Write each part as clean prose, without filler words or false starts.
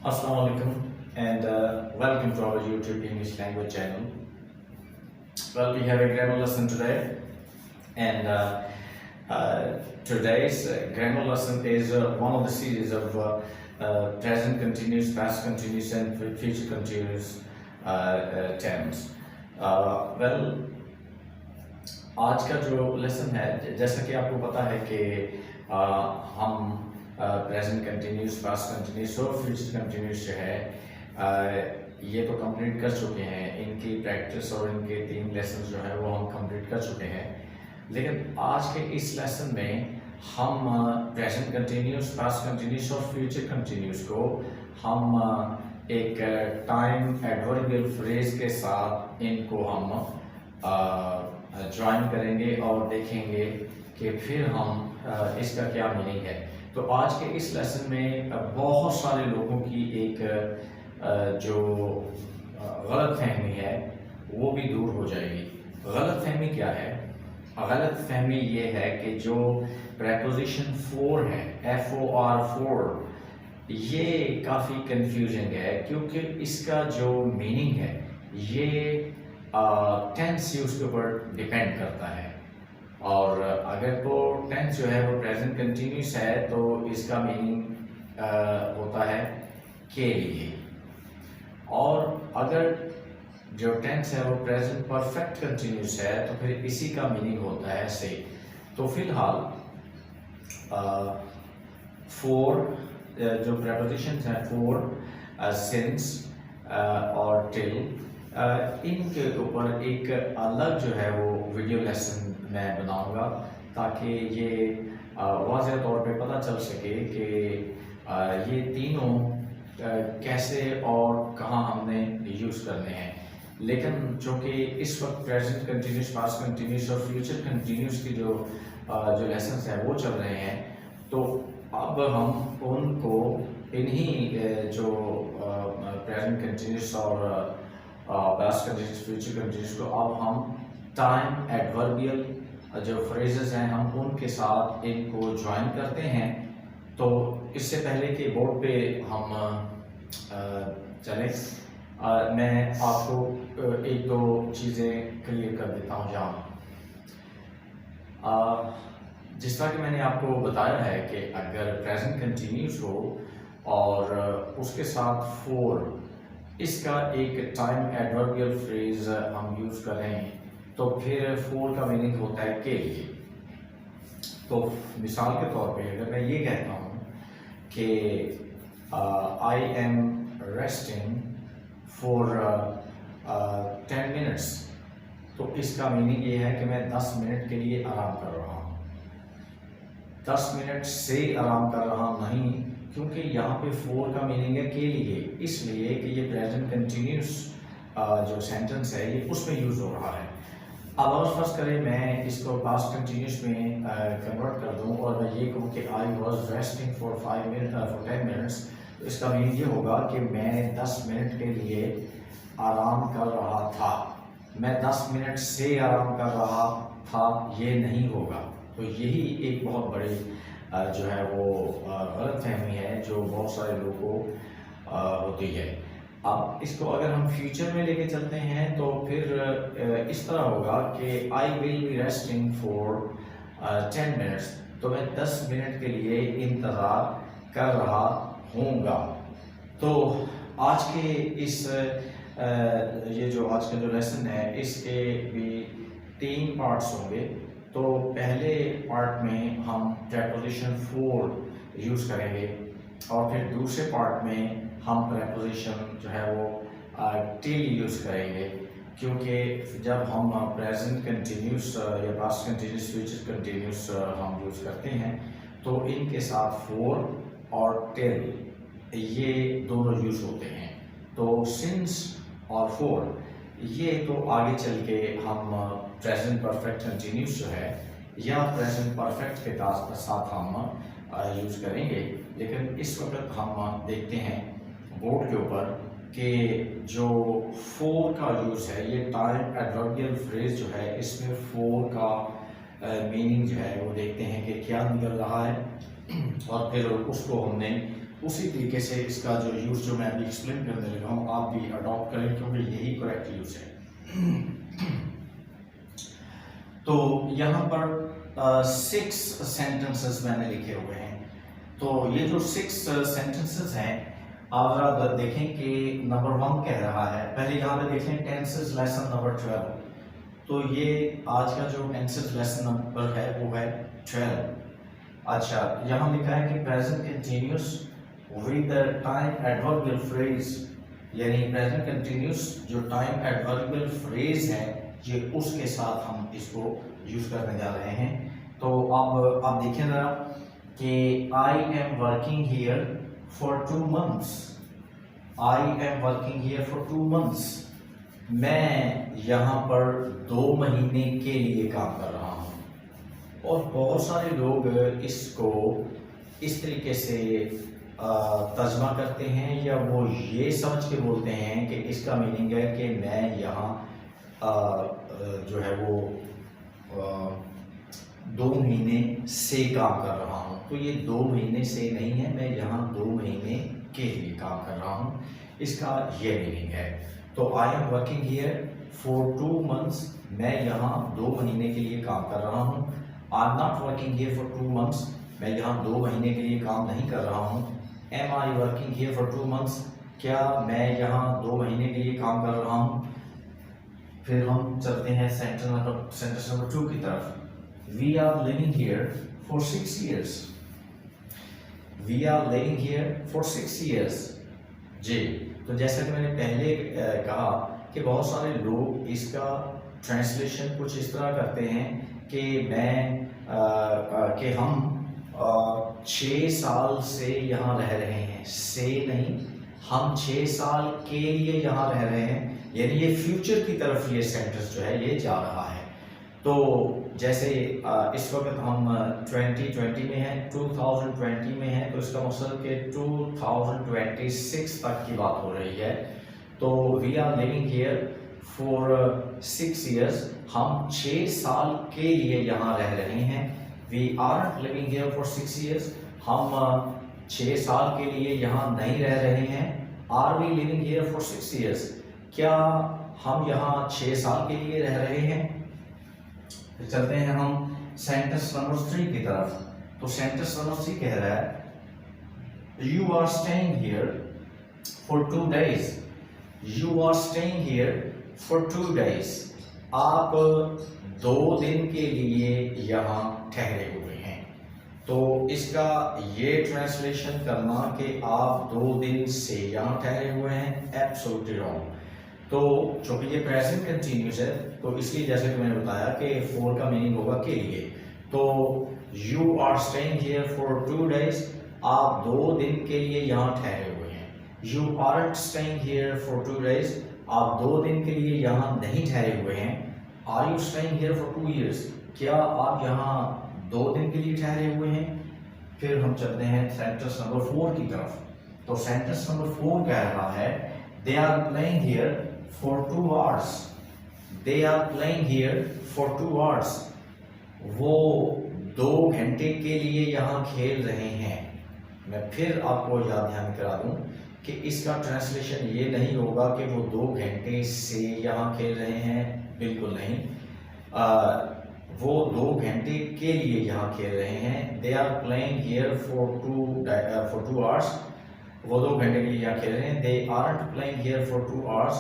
Assalamu alaikum and welcome to our YouTube English language channel. Well, we have a grammar lesson today, and today's grammar lesson is one of the series of present continuous, past continuous, and future continuous tense. Well, आज का जो lesson है, जैसा कि आपको पता है कि हम प्रेजेंट कंटिन्यूस, पास्ट कंटिन्यूस और फ्यूचर कंटिन्यूस जो है ये तो कंप्लीट कर चुके हैं। इनकी प्रैक्टिस और इनके 3 लेसन जो है वो हम कंप्लीट कर चुके हैं। लेकिन आज के इस लेसन में हम प्रेजेंट कंटिन्यूस, पास्ट कंटिन्यूस और फ्यूचर कंटिन्यूस को हम एक टाइम एडवर्बियल फ्रेज के साथ इनको हम ज्वाइन करेंगे और देखेंगे कि फिर हम इसका क्या मीनिंग है। तो आज के इस लेसन में बहुत सारे लोगों की एक जो गलत फहमी है वो भी दूर हो जाएगी। गलत फहमी क्या है? गलत फहमी ये है कि जो प्रेपोजिशन फोर है, FOR 4, ये काफ़ी कंफ्यूजिंग है क्योंकि इसका जो मीनिंग है ये टेंस यूज के ऊपर डिपेंड करता है। और अगर तो टेंस जो है वो प्रेजेंट कंटिन्यूस है तो इसका मीनिंग होता है के लिए, और अगर जो टेंस है वो प्रेजेंट परफेक्ट कंटिन्यूस है तो फिर इसी का मीनिंग होता है से। तो फिलहाल फोर जो प्रेपोजिशंस हैं, फोर, सिंस और टिल, इनके ऊपर एक अलग जो है वो वीडियो लेसन मैं बनाऊंगा ताकि ये वाज़ेह तौर पे पता चल सके कि ये तीनों कैसे और कहाँ हमने यूज़ करने हैं। लेकिन चूँकि इस वक्त प्रेजेंट कंटिन्यूस, पास्ट कंटिन्यूस और फ्यूचर कंटिन्यूस की जो लेसन्स हैं वो चल रहे हैं, तो अब हम उनको इन्हीं जो प्रेजेंट कंटिन्यूस और पास्ट कंटिन्यूस, फ्यूचर कंटिन्यूस को अब हम टाइम एडवर्बियल जो फ्रेजेस हैं हम उनके साथ इनको ज्वाइन करते हैं। तो इससे पहले कि बोर्ड पे हम चलें, मैं आपको एक दो चीज़ें क्लियर कर देता हूँ। जहाँ जिस तरह कि मैंने आपको बताया है कि अगर प्रेजेंट कंटिन्यूस हो और उसके साथ फोर, इसका एक टाइम एडवर्बियल फ्रेज हम यूज़ कर रहे हैं तो फिर फोर का मीनिंग होता है के लिए। तो मिसाल के तौर पे अगर मैं ये कहता हूँ कि I am resting for 10 minutes, तो इसका मीनिंग ये है कि मैं 10 मिनट के लिए आराम कर रहा हूँ। 10 मिनट से आराम कर रहा नहीं, क्योंकि यहाँ पे फोर का मीनिंग है के लिए, इसलिए कि ये प्रेजेंट कंटिन्यूस जो सेंटेंस है ये उसमें यूज़ हो रहा है। अब और फर्स्ट करें मैं इसको पास्ट कंटिन्यूस में कन्वर्ट कर दूं और मैं ये कहूँ कि I was resting for 10 minutes, तो इसका मीनिंग ये होगा कि मैं 10 मिनट के लिए आराम कर रहा था। मैं 10 मिनट से आराम कर रहा था ये नहीं होगा। तो यही एक बहुत बड़ी जो है वो गलत फहमी है जो बहुत सारे लोगों को होती है। अब इसको अगर हम फ्यूचर में लेके चलते हैं तो फिर इस तरह होगा कि आई will B resting for 10 minutes, तो मैं 10 मिनट के लिए इंतज़ार कर रहा हूँगा। तो आज के इस ये जो आज का जो लेसन है इसके भी 3 पार्ट्स होंगे। तो पहले पार्ट में हम प्रेपोजिशन फोर यूज़ करेंगे और फिर दूसरे पार्ट में हम प्रेपोजिशन जो है वो टिल यूज़ करेंगे, क्योंकि जब हम प्रेजेंट कंटिन्यूस या पास्ट कंटिन्यूस, फ्यूचर कंटिन्यूस हम यूज़ करते हैं तो इनके साथ फोर और टिल ये दोनों यूज़ होते हैं। तो सिंस और फोर ये तो आगे चल के हम प्रेजेंट परफेक्ट कंटिन्यूस जो है या प्रेजेंट परफेक्ट के साथ हम यूज़ करेंगे। लेकिन इस वक्त हम देखते हैं बोर्ड के ऊपर कि जो फोर का यूज़ है ये टाइम एडवर्बियल फ्रेज जो है इसमें फोर का मीनिंग जो है वो देखते हैं कि क्या निकल रहा है और फिर उसको हमने उसी तरीके से इसका जो यूज़ जो मैं अभी एक्सप्लेन करने लगा हूँ आप भी अडॉप्ट करें, क्योंकि यही करेक्ट यूज़ है। तो यहाँ पर 6 सेंटेंसेस मैंने लिखे हुए हैं। तो ये जो 6 सेंटेंसेस हैं आप जरा देखें कि नंबर 1 कह रहा है, पहले यहाँ पे देखें टेंसेस लेसन नंबर 12। तो ये आज का जो टेंसेस लेसन नंबर है वो है 12। अच्छा, यहाँ लिखा है कि present continuous with the time adverbial phrase, यानी प्रेजेंट कंटिन्यूस जो टाइम एडवर्बियल फ्रेज है ये उसके साथ हम इसको यूज करने जा रहे हैं। तो अब आप देखें जरा कि I am working here for 2 months। I am working here for 2 months। मैं यहाँ पर 2 महीने के लिए काम कर रहा हूँ। और बहुत सारे लोग इसको इस तरीके से तर्जमा करते हैं या वो ये समझ के बोलते हैं कि इसका मीनिंग है कि मैं यहाँ जो है वो 2 महीने से काम कर रहा हूँ। तो ये 2 महीने से नहीं है, मैं यहाँ 2 महीने के लिए काम कर रहा हूँ, इसका ये मीनिंग है। तो I am working here for 2 months, मैं यहाँ 2 महीने के लिए काम कर रहा हूँ। I am not working here for 2 months, मैं यहाँ 2 महीने के लिए काम नहीं कर रहा हूँ। Am I working here for 2 months, क्या मैं यहाँ 2 महीने के लिए काम कर रहा हूँ। फिर हम चलते हैं सेंटेंस नंबर 2 की तरफ। We are living here for 6 years। We are living here for 6 years। जी, तो जैसा कि मैंने पहले कहा कि बहुत सारे लोग इसका ट्रांसलेशन कुछ इस तरह करते हैं कि कि हम 6 साल से यहाँ रह रहे हैं, से नहीं, हम 6 साल के लिए यहाँ रह रहे हैं, यानी ये फ्यूचर की तरफ ये सेंटेंस जो है ये जा रहा है। तो जैसे इस वक्त हम 2020 में हैं, 2020 में हैं, तो इसका मतलब कि 2026 तक की बात हो रही है। तो we are living here for 6 years, हम 6 साल के लिए यहाँ रह रहे हैं। We are living here for 6 years, हम 6 साल के लिए यहाँ नहीं रह रहे हैं। Are we living here for 6 years, क्या हम यहाँ 6 साल के लिए रह रहे हैं। फिर चलते हैं हम सेंटेंस नंबर 3 की तरफ। तो सेंटेंस नंबर 3 कह रहा है you are staying here for 2 days। You are staying here for 2 days, आप 2 दिन के लिए यहाँ ठहरे हुए हैं। तो इसका ये ट्रांसलेशन करना कि आप 2 दिन से यहाँ ठहरे हुए हैं, एब्सोल्युटली रॉन्ग। तो चूंकि ये प्रेजेंट कंटिन्यूस है तो इसलिए जैसे कि मैंने बताया कि फॉर का मीनिंग होगा के लिए। तो you are staying here for 2 days, आप 2 दिन के लिए यहाँ ठहरे हुए हैं। You aren't staying here for 2 days, आप 2 दिन के लिए यहाँ नहीं ठहरे हुए हैं। Are you staying here for 2 years, क्या आप यहाँ 2 दिन के लिए ठहरे हुए हैं। फिर हम चलते हैं सेंटेंस नंबर 4 की तरफ। तो सेंटेंस नंबर 4 कह रहा है they are playing here for 2 hours। They are playing here for 2 hours। वो 2 घंटे के लिए यहाँ खेल रहे हैं। मैं फिर आपको याद ध्यान करा दूं कि इसका ट्रांसलेशन ये नहीं होगा कि वो 2 घंटे से यहाँ खेल रहे हैं, बिल्कुल नहीं। वो 2 घंटे के लिए यहाँ खेल रहे हैं। They are playing here for 2 hours। वो 2 घंटे के लिए यहाँ खेल रहे हैं। They aren't playing here for 2 hours।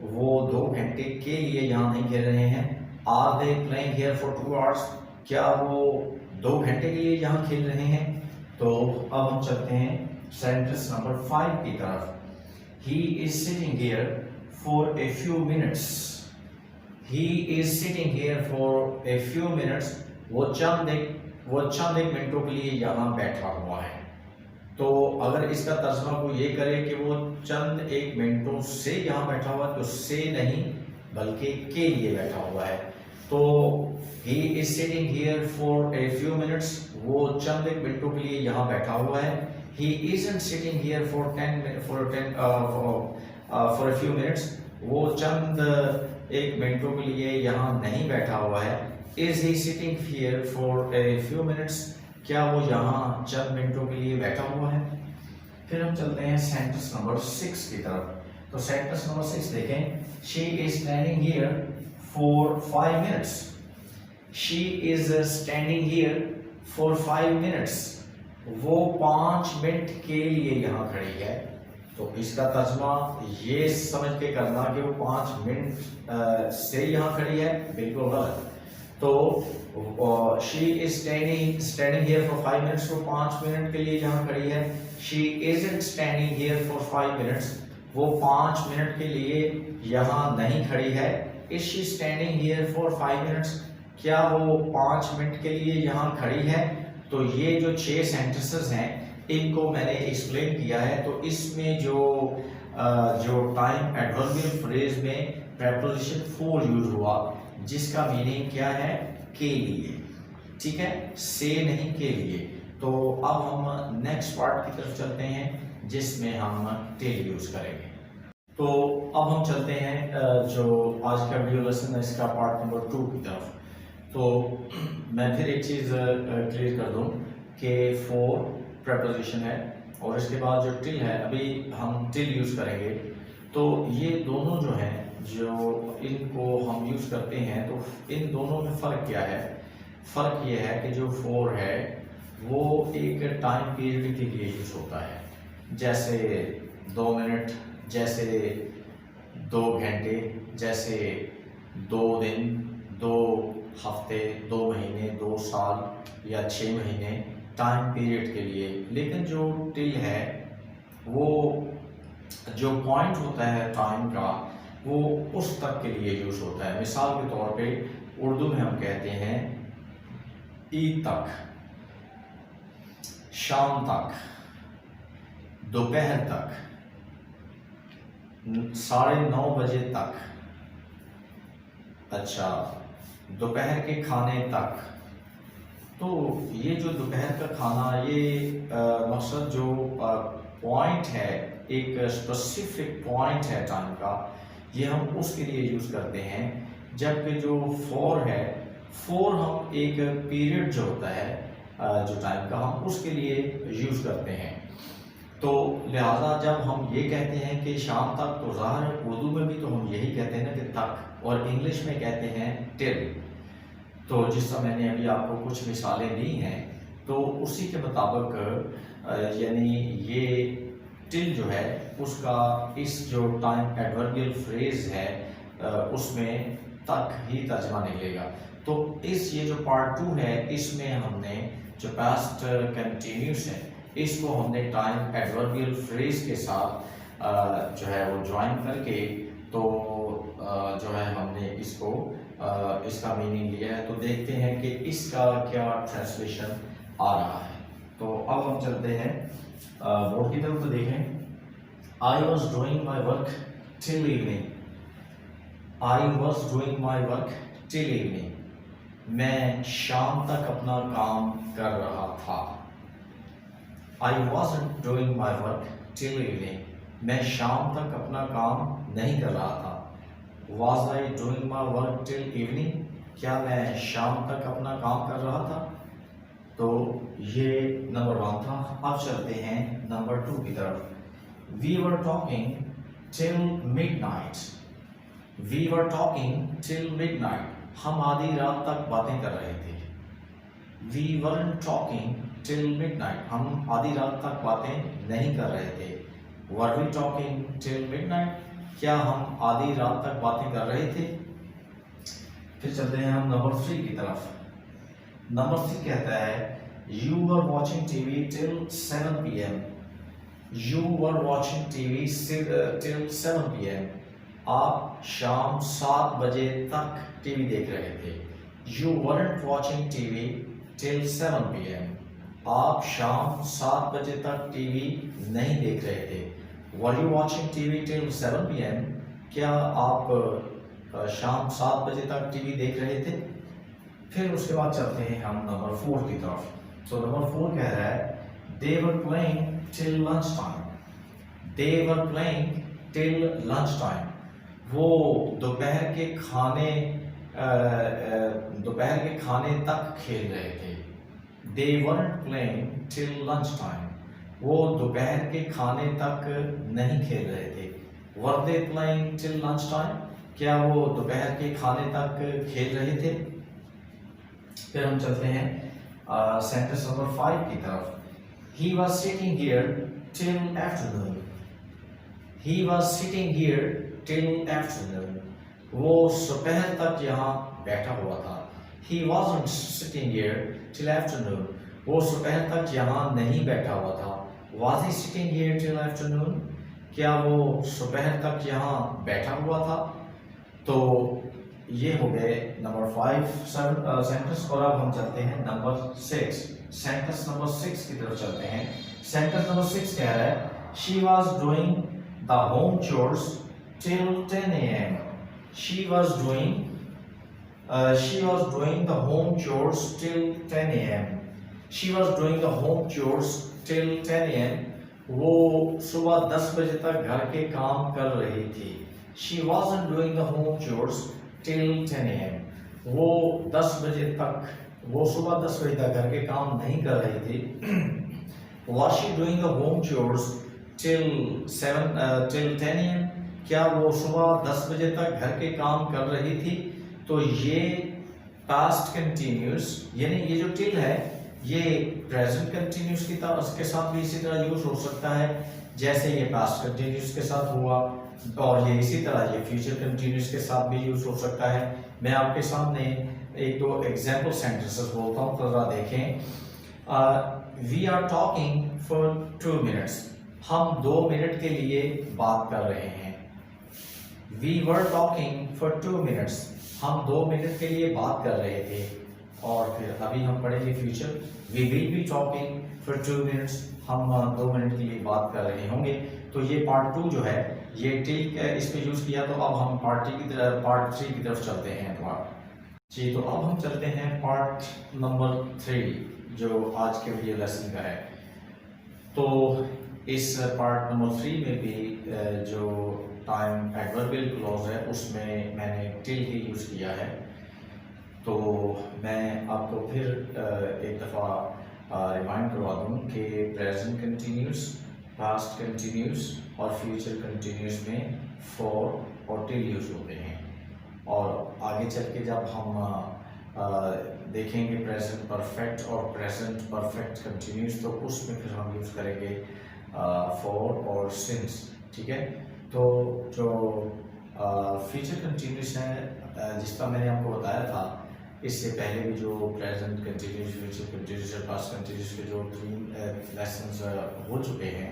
वो 2 घंटे के लिए यहाँ नहीं खेल रहे हैं। Are they playing here for 2 hours, क्या वो 2 घंटे के लिए यहाँ खेल रहे हैं। तो अब हम चलते हैं सेंटेंस नंबर 5 की तरफ। He is sitting here for a few minutes. He is sitting here for a few minutes, वो चंद एक मिनटों के लिए यहाँ बैठा हुआ है। तो अगर इसका तर्जमा को ये करे कि वो चंद एक मिनटों से यहाँ बैठा हुआ है, तो से नहीं बल्कि के लिए बैठा हुआ है। तो he is sitting here for a few minutes, वो चंद एक मिनटों के लिए यहाँ बैठा हुआ है। He isn't sitting here for a few minutes, वो चंद एक मिनटों के लिए यहाँ नहीं बैठा हुआ है। Is he sitting here for a few minutes, क्या वो यहाँ चंद मिनटों के लिए बैठा हुआ है। फिर हम चलते हैं सेंटेंस नंबर 6 की तरफ। तो सेंटेंस नंबर 6 देखें, she is standing here for 5 minutes. She is standing here for 5 minutes. वो 5 मिनट के लिए यहाँ खड़ी है। तो इसका तर्जमा ये समझ के करना कि वो 5 मिनट से यहाँ खड़ी है, बिल्कुल गलत। तो she is standing here for 5 minutes, वो 5 मिनट के लिए यहाँ खड़ी है। She isn't standing here for 5 minutes, वो 5 मिनट के लिए यहाँ नहीं खड़ी है। Is she standing here for 5 minutes, क्या वो 5 मिनट के लिए यहाँ खड़ी है। तो ये जो 6 सेंटेंसेस हैं इनको मैंने एक्सप्लेन किया है। तो इसमें जो टाइम एडवर्बियल फ्रेज में प्रेपोजिशन फॉर यूज हुआ, जिसका मीनिंग क्या है, के लिए, ठीक है, से नहीं, के लिए। तो अब हम नेक्स्ट पार्ट की तरफ चलते हैं जिसमें हम टिल यूज करेंगे। तो अब हम चलते हैं जो आज का वीडियो लेसन है इसका पार्ट नंबर 2 की तरफ। तो मैं फिर एक चीज़ क्लियर कर दूं कि फॉर प्रेपोजिशन है और इसके बाद जो टिल है, अभी हम टिल यूज़ करेंगे। तो ये दोनों जो हैं, जो इनको हम यूज़ करते हैं, तो इन दोनों में फ़र्क क्या है। फ़र्क ये है कि जो फॉर है वो एक टाइम पीरियड के लिए यूज़ होता है, जैसे 2 मिनट, जैसे 2 घंटे, जैसे 2 दिन, 2 हफ्ते, 2 महीने, 2 साल या 6 महीने टाइम पीरियड के लिए। लेकिन जो टिल है वो जो पॉइंट होता है टाइम का, वो उस तक के लिए यूज होता है। मिसाल के तौर पे उर्दू में हम कहते हैं ईद तक, शाम तक, दोपहर तक, 9:30 बजे तक, अच्छा, दोपहर के खाने तक। तो ये जो दोपहर का खाना, ये मकसद जो पॉइंट है, एक स्पेसिफिक पॉइंट है टाइम का, ये हम उसके लिए यूज़ करते हैं। जबकि जो फॉर है, फॉर हम एक पीरियड जो होता है जो टाइम का, हम उसके लिए यूज़ करते हैं। तो लिहाजा जब हम ये कहते हैं कि शाम तक, तो ज़ाहिर है उर्दू में भी तो हम यही कहते हैं ना कि तक, और इंग्लिश में कहते हैं टिल। तो जिस तरह मैंने अभी आपको कुछ मिसालें दी हैं, तो उसी के मुताबिक यानी ये टिल जो है उसका इस जो टाइम एडवर्बियल फ्रेज है उसमें तक ही तर्जमा निकलेगा। तो इस ये जो पार्ट 2 है, इसमें हमने जो पास्ट कंटिन्यूस है, इसको हमने टाइम एडवर्बियल फ्रेज के साथ जो है वो ज्वाइन करके, तो जो है हमने इसको इसका मीनिंग लिया है। तो देखते हैं कि इसका क्या ट्रांसलेशन आ रहा है। तो अब हम चलते हैं बोर्ड की तरफ। तो देखें, I was doing my work till evening. I was doing my work till evening, मैं शाम तक अपना काम कर रहा था। आई wasn't doing my work till evening, मैं शाम तक अपना काम नहीं कर रहा था। Was I doing my work till evening, क्या मैं शाम तक अपना काम कर रहा था। तो ये नंबर 1 था। अब चलते हैं नंबर 2 की तरफ। We were talking till midnight. We were talking till midnight, हम आधी रात तक बातें कर रहे थे। We weren't talking till midnight, हम आधी रात तक बातें नहीं कर रहे थे। Were we talking till midnight, क्या हम आधी रात तक बातें कर रहे थे। फिर चलते हैं हम नंबर 3 की तरफ। नंबर 3 कहता है, You were watching TV till 7 PM. You were watching TV till 7 PM. आप शाम 7 बजे तक टीवी देख रहे थे। You weren't watching TV till 7 PM. आप शाम 7 बजे तक टीवी नहीं देख रहे थे। Were you watching TV till 7 PM? क्या आप शाम 7 बजे तक टीवी देख रहे थे। फिर उसके बाद चलते हैं हम नंबर 4 की तरफ। तो नंबर 4 कह रहा है, They were playing till lunch time. They were playing till lunch time. वो दोपहर के खाने तक खेल रहे थे। They weren't playing till lunch time. वो दोपहर के खाने तक नहीं खेल रहे थे। Were they playing till lunch time, क्या वो दोपहर के खाने तक खेल रहे थे। फिर हम चलते हैं सेंटेंस नंबर 5 की तरफ। He was sitting here till afternoon. He was sitting here till afternoon, वो दोपहर तक यहाँ बैठा हुआ था। He wasn't sitting here till afternoon, वो दोपहर तक यहाँ नहीं बैठा हुआ था। Was he sitting here till afternoon, क्या वो दोपहर तक यहाँ बैठा हुआ था। तो ये हो गए नंबर 5 सेंटेंस। और अब हम चलते हैं नंबर 6, सेंटेंस नंबर 6 की तरफ चलते हैं। सेंटेंस नंबर 6 कह रहा है She was doing the home chores till 10 a.m. She was doing the home chores till 10 a.m. She was doing the home chores till 10 a.m. वो सुबह 10 बजे तक घर के काम कर रही थी। She wasn't doing the home chores till 10 a.m. वो 10 बजे तक, वो सुबह 10 बजे तक घर के काम नहीं कर रही थी। Was she doing the home chores till 10 a.m. क्या वो सुबह 10 बजे तक घर के काम कर रही थी। तो ये पास्ट कंटिन्यूस, यानी ये जो टिल है ये प्रेजेंट कंटिन्यूस की तरह उसके साथ भी इसी तरह यूज हो सकता है जैसे ये पास्ट कंटिन्यूस के साथ हुआ, और ये इसी तरह ये फ्यूचर कंटिन्यूस के साथ भी यूज हो सकता है। मैं आपके सामने एक दो एग्जाम्पल सेंटेंसेस बोलता हूँ, तो जरा देखें। We are talking for 2 minutes, हम 2 मिनट के लिए बात कर रहे हैं। We were talking for 2 minutes, हम 2 मिनट के लिए बात कर रहे थे। और फिर अभी हम पढ़ेंगे future. We will be talking for 2 minutes, हम 2 मिनट के लिए बात कर रहे होंगे। तो ये पार्ट 2 जो है ये टिल इस पे यूज किया। तो अब हम पार्ट 3 की तरफ चलते हैं जी। तो अब हम चलते हैं पार्ट नंबर 3 जो आज के वीडियो लेसन का है। तो इस पार्ट नंबर 3 में भी जो टाइम एडवर्बियल क्लॉज है उसमें मैंने टिल ही यूज किया है। तो मैं आपको फिर एक दफ़ा रिमाइंड करवा दूँ कि प्रेजेंट कंटिन्यूस, पास्ट कंटिन्यूस और फ्यूचर कंटिन्यूस में फॉर और टिल यूज होते हैं। और आगे चल के जब हम देखेंगे प्रेजेंट परफेक्ट और प्रेजेंट परफेक्ट कंटिन्यूस, तो उसमें फिर हम यूज़ करेंगे फॉर और सिंस। ठीक है। तो जो फ्यूचर कंटिन्यूस है जिसका मैंने आपको बताया था इससे पहले भी, जो प्रेजेंट कंटिन्यूस, फ्यूचर कंटिन्यूस और पास्ट कंटिन्यूस के जो 3 लेसन्स हो चुके हैं,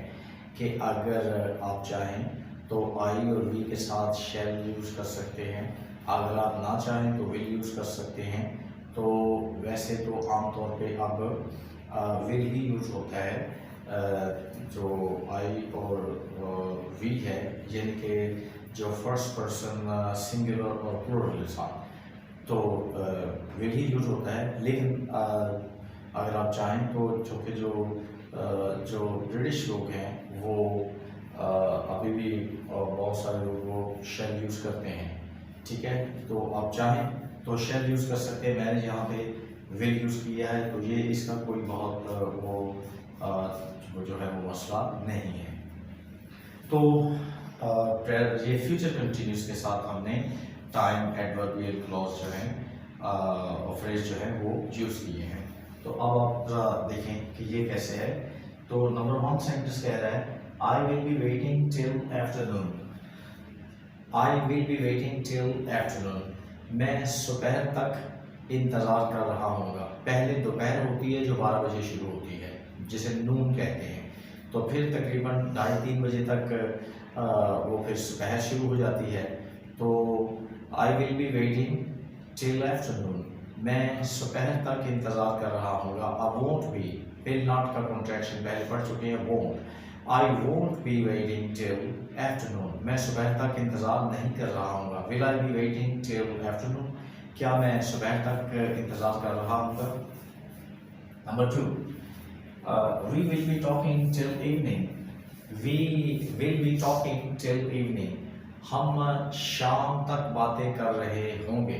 कि अगर आप चाहें तो आई और वी के साथ शैल यूज़ कर सकते हैं, अगर आप ना चाहें तो विल यूज़ कर सकते हैं। तो वैसे तो आमतौर पे अब विल ही यूज़ होता है जो आई और वी है, यानी कि जो फर्स्ट पर्सन सिंगुलर और प्लूरल के साथ, तो विल ही यूज होता है। लेकिन अगर आप चाहें तो चूँकि जो ब्रिटिश लोग हैं वो अभी भी बहुत सारे लोग वो शेल यूज़ करते हैं। ठीक है। तो आप चाहें तो शेल यूज़ कर सकते हैं। मैंने यहाँ पे विल यूज़ किया है, तो ये इसका कोई बहुत वो जो है वो मसला नहीं है। तो ये फ्यूचर कंटिन्यूस के साथ हमने टाइम एडवर्बियल क्लॉज जो है और फ्रेज जो है वो यूज़ किए हैं। तो अब आप देखें कि ये कैसे है। तो नंबर 1 सेंटेंस कह रहा है आई will be waiting till afternoon. I will be waiting till afternoon, मैं दोपहर तक इंतज़ार कर रहा हूँगा। पहले दोपहर होती है जो 12 बजे शुरू होती है, जिसे नून कहते हैं। तो फिर तकरीबन 2:30-3 बजे तक वो फिर दोपहर शुरू हो जाती है। तो I will be waiting till afternoon, मैं दोपहर तक इंतज़ार कर रहा हूँगा। अब वोंट बी, विल नॉट का कॉन्ट्रैक्शन पहले पढ़ चुके हैं। Won't, I won't be waiting till afternoon, मैं दोपहर तक इंतज़ार नहीं कर रहा हूँगा। Will I be waiting till afternoon, क्या मैं दोपहर तक इंतज़ार कर रहा हूँगा। Number 2, we will be talking till evening. We will be talking till evening. हम शाम तक बातें कर रहे होंगे।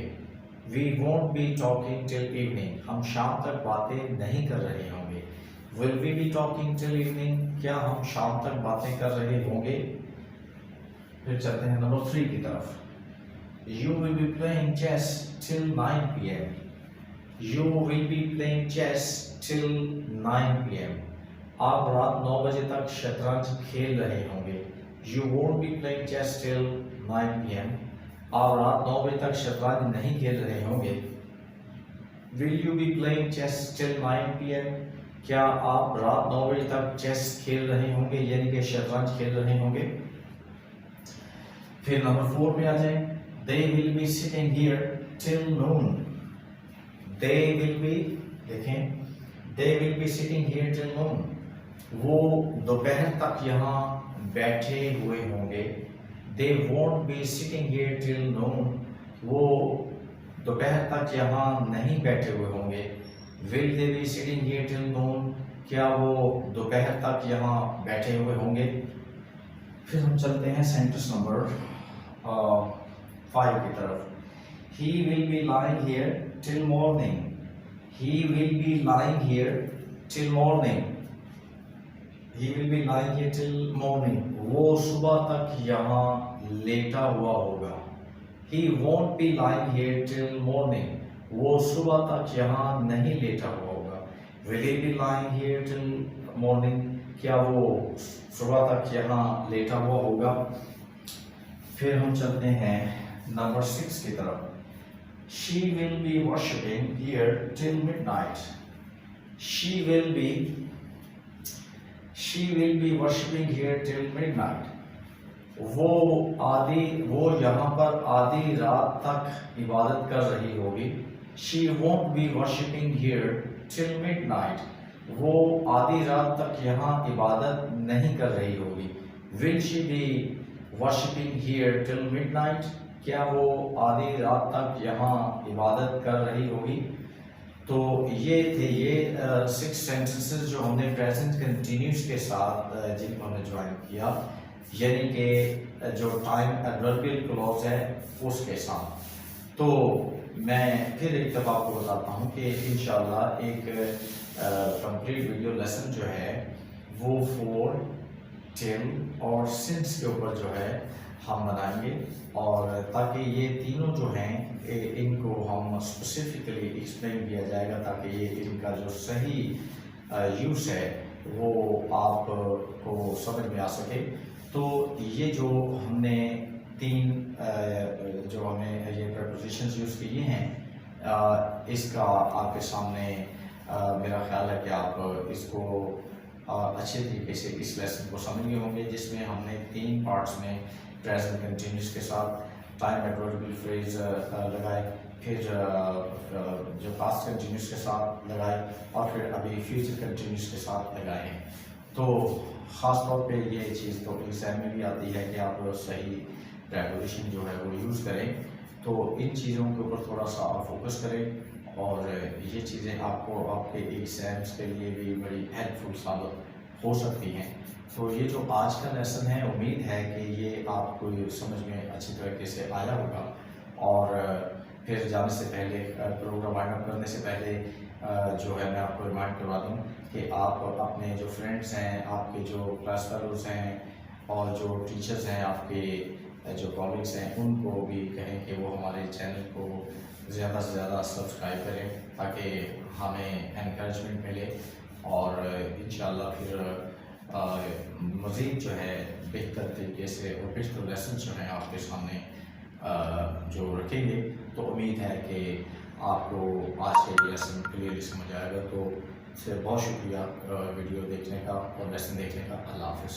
We won't be talking till evening. हम शाम तक बातें नहीं कर रहे होंगे। Will we be talking till evening, क्या हम शाम तक बातें कर रहे होंगे। फिर चलते हैं नंबर 3 की तरफ। You will be playing chess till 9 p.m. You will be playing chess till 9 p.m. आप रात 9 बजे तक शतरंज खेल रहे होंगे। You won't be playing chess till 9 p.m. आप रात 9 बजे तक शतरंज नहीं खेल रहे होंगे। Will you be playing chess till 9 p.m. क्या आप रात 9 बजे तक चेस खेल रहे होंगे, यानी कि शतरंज खेल रहे होंगे। फिर नंबर 4 पे आ जाए। They will be sitting here till noon. They will be, देखें, they will be sitting here till noon. वो दोपहर तक यहाँ बैठे हुए होंगे। They won't be sitting here till noon. वो दोपहर तक यहाँ नहीं बैठे हुए होंगे। Will they be sitting here till noon? क्या वो दोपहर तक यहाँ बैठे हुए होंगे। फिर हम चलते हैं सेंटेंस नंबर 5 की तरफ। He will be lying here till morning. He will be lying here till morning. He will be lying here till morning. वो सुबह तक यहाँ लेटा हुआ होगा। He won't be lying here till morning. वो सुबह तक यहाँ नहीं लेटा हुआ होगा। Will he be lying here till morning? क्या वो सुबह तक यहाँ लेटा हुआ होगा। फिर हम चलते हैं नंबर 6 की तरफ। She will be worshipping here till midnight. She will be worshipping here till midnight. वो यहाँ पर आधी रात तक इबादत कर रही होगी। She won't be worshipping here till midnight. वो आधी रात तक यहाँ इबादत नहीं कर रही होगी। Will she be worshipping here till midnight? क्या वो आधी रात तक यहाँ इबादत कर रही होगी। तो ये थे 6 सेंटेंसेस जो हमने प्रेजेंट कंटिन्यूस के साथ जिनको हमने ज्वाइन किया, यानी कि जो टाइम एडवर्बियल क्लॉज है उसके साथ। तो मैं फिर एक दफ़ा आपको बताता हूँ कि इंशाल्लाह एक कंप्लीट वीडियो लेसन जो है वो फॉर, टिल और सिंस के ऊपर जो है हम बनाएंगे, और ताकि ये तीनों जो हैं इनको हम स्पेसिफिकली एक्सप्लेन किया जाएगा, ताकि ये इनका जो सही यूज़ है वो आपको समझ में आ सके। तो ये जो हमने 3 जो हमें ये प्रपोजिशंस यूज़ किए हैं, इसका आपके सामने मेरा ख्याल है कि आप इसको अच्छे तरीके से इस लेसन को समझ गए होंगे, जिसमें हमने 3 पार्ट्स में प्रेजेंट कंटिन्यूस के साथ टाइम एडवर्बियल फ्रेज लगाए, फिर जो पास्ट कंटिन्यूस के साथ लगाए, और फिर अभी फ्यूचर कंटिन्यूस के साथ लगाए हैं। तो ख़ास तौर पे ये चीज़ तो एग्जाम में भी आती है कि आप सही प्रेपोजिशन जो है वो यूज़ करें। तो इन चीज़ों के ऊपर थोड़ा सा आप फोकस करें, और ये चीज़ें आपको आपके एग्जाम्स के लिए भी बड़ी हेल्पफुल साबित हो सकती हैं। तो ये जो आज का लेसन है, उम्मीद है कि ये आपको समझ में अच्छी तरीके से आया होगा। और फिर जाने से पहले, प्रोग्राम वाइंड अप करने से पहले जो है मैं आपको रिमाइंड करवा दूँ कि आप अपने जो फ्रेंड्स हैं, आपके जो क्लास फेलोज़ हैं और जो टीचर्स हैं, आपके जो कॉलीग्स हैं, उनको भी कहें कि वो हमारे चैनल को ज़्यादा से ज़्यादा सब्सक्राइब करें, ताकि हमें एनकरेजमेंट मिले, और इंशाल्लाह फिर मज़ीद जो है बेहतर तरीके से और बेहतर लेसन जो है आपके सामने जो रखेंगे। तो उम्मीद है कि आपको आज के लेसन क्लियरली समझ आएगा। तो बहुत शुक्रिया वीडियो देखने का और लेसन देखने का। अल्लाह हाफ़िज़।